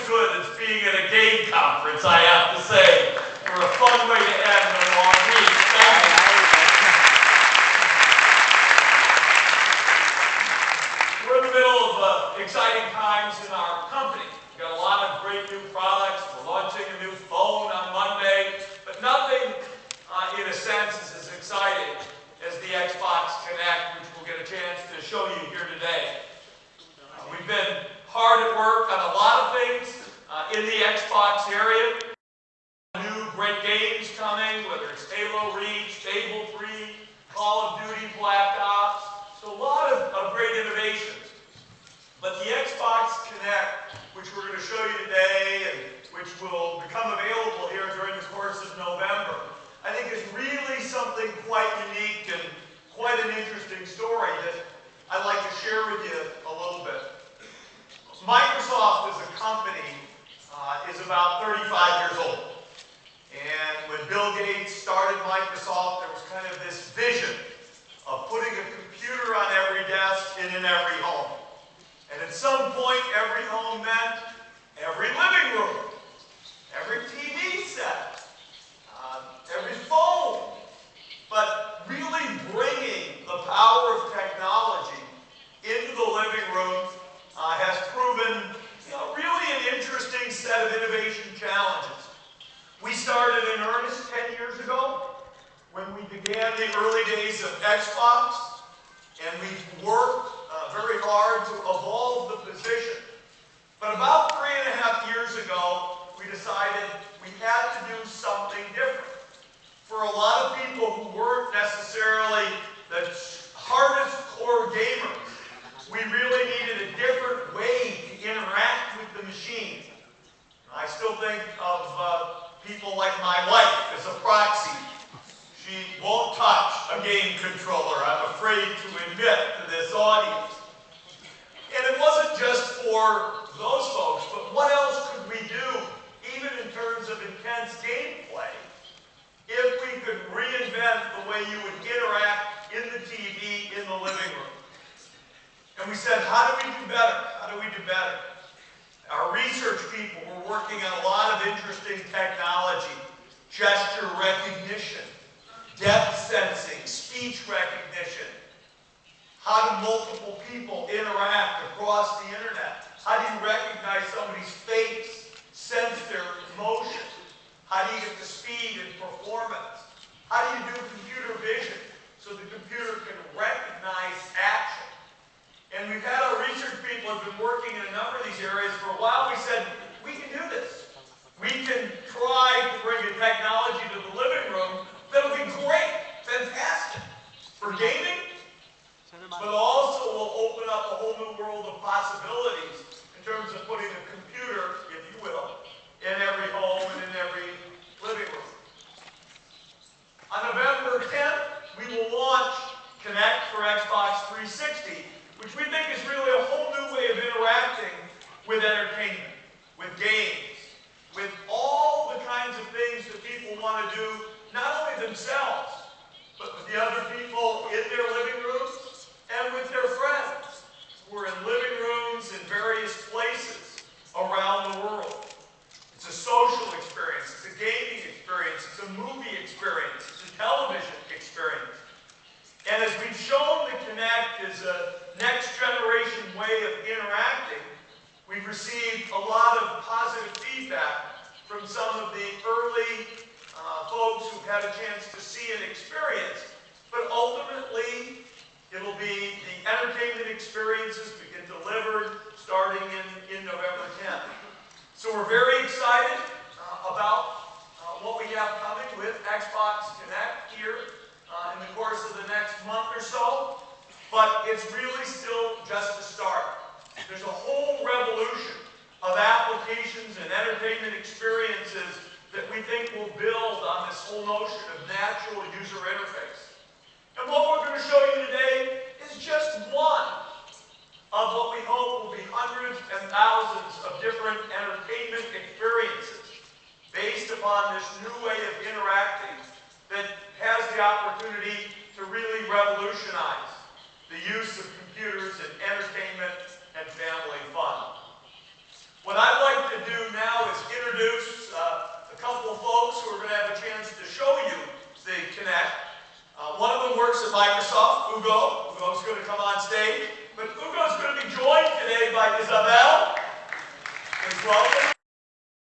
good as being at a game conference, I have to say, for a fun way to end a long week. Thank you. We're in the middle of exciting times in our company. We've got a lot of great new products. We're launching a new phone on Monday, but nothing, in a sense, is as exciting as the Xbox Kinect, which we'll get a chance to show you here today. We've been hard at work on a lot of things in the Xbox area. New great games coming, whether it's Halo Reach, Fable 3, Call of Duty, Black Ops. So a lot of great innovations. But the Xbox Kinect, which we're going to show you today and which will become available here during the course of November, I think is really something quite unique and quite an interesting story that I'd like to share with you a little bit. Microsoft as a company is about 35 years old. And when Bill Gates started Microsoft, there was kind of this vision of putting a computer on every desk and in every home. And at some point, every home meant every living room, every TV set, every phone. But really bringing the power of technology into the living room has proven really an interesting set of innovation challenges. We started in earnest 10 years ago when we began the early days of Xbox, and we've worked very hard to evolve the position. But about 3.5 years ago, we decided we had to do something different. For a lot of people who weren't necessarily the hardest core gamers, we really needed a different way to interact with the machine. I still think of people like my wife as a proxy. She won't touch a game controller, I'm afraid to admit to this audience. And it wasn't just for those folks, but what else could we do, even in terms of intense gameplay, if we could reinvent the way you would interact in the TV in the living room? And we said, how do we do better? How do we do better? Our research people were working on a lot of interesting technology, gesture recognition, depth sensing, speech recognition. How do multiple people interact across the internet? How do you recognize somebody's face, sense their emotion? How do you get the speed and performance? How do you do computer vision so the computer can recognize action? And we've had our research people have been working in a number of these areas for a while. We said, we can do this. We can try to bring a technology to the living room that'll be great, fantastic for gaming, but also will open up a whole new world of possibilities in terms of putting a computer, if you will, in every home and in every living room. On November 10th, we will launch Kinect for Xbox 360, which we think is really a whole new way of interacting with entertainment, with games, with all the kinds of things that people want to do, not only themselves, but with the other people in their living rooms and with their friends who are in living rooms in various places around the world. It's a social experience, it's a gaming experience, it's a movie experience, it's a television experience. And as we've shown, the Kinect is a next generation way of interacting. We've received a lot of positive feedback from some of the early folks who've had a chance to see and experience. But ultimately, it'll be the entertainment experiences we get delivered starting in November 10th. So we're very excited about what we have coming with Xbox Kinect here in the course of the next month or so. But it's really still just the start. There's a whole revolution of applications and entertainment experiences that we think will build on this whole notion of natural user interface. And what we're going to show you today is just one of what we hope will be hundreds and thousands of different entertainment experiences based upon this new way of interacting that has the opportunity to really revolutionize the use of computers in entertainment and family fun. What I'd like to do Microsoft, Ugo. Ugo's going to come on stage. But Ugo's going to be joined today by Isabel. Please welcome.